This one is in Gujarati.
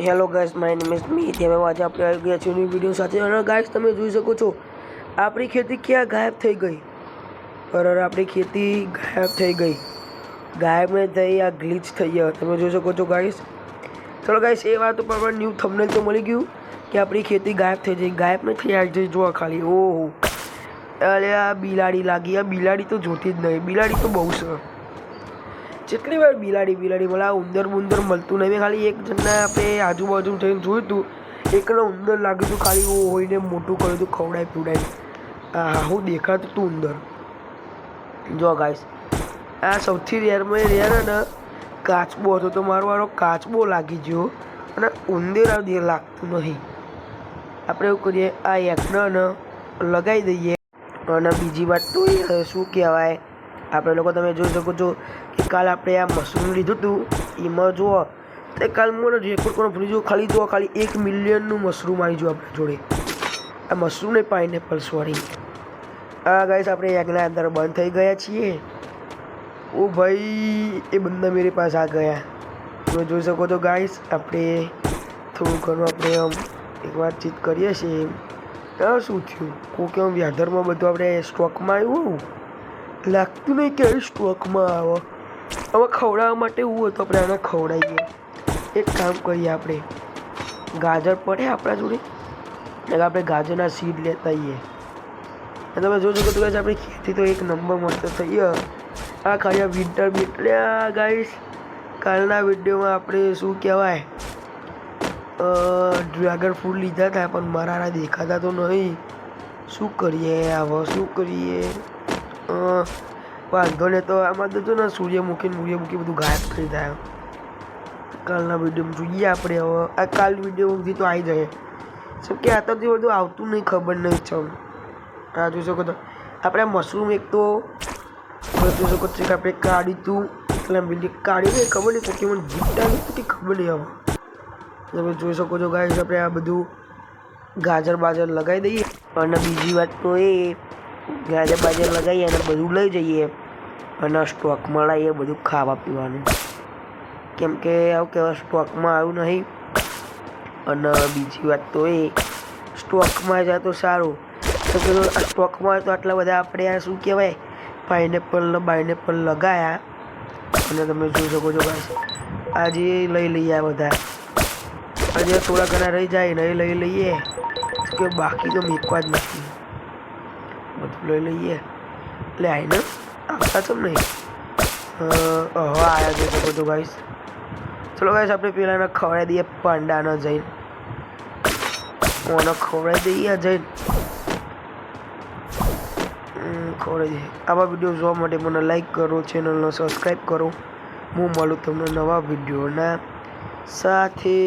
Hello guys, my name is મી. હવે આજે આપણે આવી ગયા છીએ ન્યૂ વિડીયો સાથે. અને ગાઈસ તમે જોઈ શકો છો આપણી ખેતી ક્યાં ગાયબ થઈ ગઈ. બરાબર, આપણી ખેતી ગાયબ થઈ ગઈ. ગાયબ નહીં થઈ, આ ગ્લિચ થઈ ગયા. તમે જોઈ શકો છો ગાઈસ. ચલો ગાઈસ, એ વાત ઉપર પણ ન્યૂ થંબનેલ તો મળી ગયું કે આપણી ખેતી ગાયબ થઈ જઈ. ગાયબ નહીં થઈ, આવી જઈ જોવા ખાલી. ઓહો, અરે આ બિલાડી લાગી. આ બિલાડી તો જોતી જ નહીં. બિલાડી તો બહુ છે. જેટલી વાર બિલાડી મળે, આ ઉંદર મળતું નહીં. મેં ખાલી એક જણને આપણે આજુબાજુ થઈને જોયું હતું, એકને ઉંદર લાગ્યું હતું. ખાલી હોઈને મોટું કર્યું હતું, ખવડાવી પીવડાવી. હા, હું દેખાતું હતું ઉંદર. જો ગાઈસ, આ સૌથી રેરમાં રેર ને કાચબો હતો. તો મારો કાચબો લાગી ગયો અને ઉંદર આ લાગતું નહીં. આપણે એવું કરીએ, આ એકને લગાવી દઈએ. અને બીજી વાત તો એ શું કહેવાય, આપણે લોકો તમે જોઈ શકો છો કે કાલ આપણે આ મશરૂમ લીધું હતું. એમાં જુઓ તો કાલ મને રેકોર્ડ કરવાનો ભૂલી જુઓ. ખાલી જુઓ, ખાલી 1 મિલિયનનું મશરૂમ આવી ગયું આપણી જોડે. આ મશરૂમ નહીં, પાઇનેપલ, સોરી. હા ગાઈસ, આપણે એકના અંદર બંધ થઈ ગયા છીએ. ઓ ભાઈ, એ બંદા મેરે પાસ આ ગયા. તમે જોઈ શકો છો ગાઈસ. આપણે થોડું ઘણું આપણે આમ એક વાતચીત કરીએ છીએ. હા, શું થયું? કોઈ કેમ વ્યાધરમાં બધું આપણે સ્ટોકમાં આવ્યું લાગતું નહીં કે સ્ટોકમાં આવો. હવે ખવડાવવા માટે એવું હતું, આપણે આને ખવડાવીએ. એક કામ કરીએ, આપણે ગાજર પડે આપણા જોડે, એટલે આપણે ગાજરના સીડ લેતા આવીએ. તમે જોઈ શકો છો આપણી ખેતી તો એક નંબર મસ્ત થઈ. આ ખાલી વિન્ટર ગાઈસ, કાલના વિડીયોમાં આપણે શું કહેવાય ડ્રેગન ફ્રૂટ લીધા હતા, પણ મારા દેખાતા તો નહીં. શું કરીએ હવે, શું કરીએ? વાંધો ને, તો આમાં તો જો ને સૂર્યમુખી બધું ગાયબ થઈ જાય. કાલના વિડીયોમાં જોઈએ આપણે. હવે આ કાલ વિડીયોમાંથી તો આવી જાય. શું કે આ તો બધું આવતું નહીં, ખબર નહીં છે. આ જોઈ શકો તો આપણે મશરૂમ એક તો જોઈ શકો છો કે આપણે કાઢી હતું. એટલે બીજી કાઢી નહીં, ખબર નહીં કે મને ગીફ્ટ આવી હતી કે ખબર નહીં. હવે તમે જોઈ શકો છો ગાઈસ, આપણે આ બધું ગાજર લગાવી દઈએ. અને બીજી વાત તો એ ગાજર લગાવીએ અને બધું લઈ જઈએ અને સ્ટોકમાં લાવીએ બધું ખાવા પીવાનું. કેમ કે આવું કહેવાય સ્ટોકમાં આવ્યું નહીં. અને બીજી વાત તો એ સ્ટોકમાં જાય તો સારું. તો પેલું આ સ્ટોકમાં આવે તો આટલા બધા આપણે આ શું કહેવાય બાયનેપલ લગાવ્યા. અને તમે જોઈ શકો છો ગાઈસ, આજે લઈ લઈએ આ બધા. આજે થોડા ઘણા રહી જાય નહીં લઈ લઈએ, કે બાકી તો મેકવા જ નથી. બધું લઈ લઈએ એટલે આવીને આવતા છે નહીં. આવ્યા જોઈ શકો છો ગાઈસ. ચલો ગાઈસ, આપણે પેલાને ખવડાવી દઈએ પાંડાને જઈને. ઓને ખવડાવી દઈએ જઈને, ખવડાવી દઈએ. આવા વિડીયો જોવા માટે મને લાઈક કરો, ચેનલને સબસ્ક્રાઈબ કરો. હું મળું તમને નવા વિડીયોના સાથે.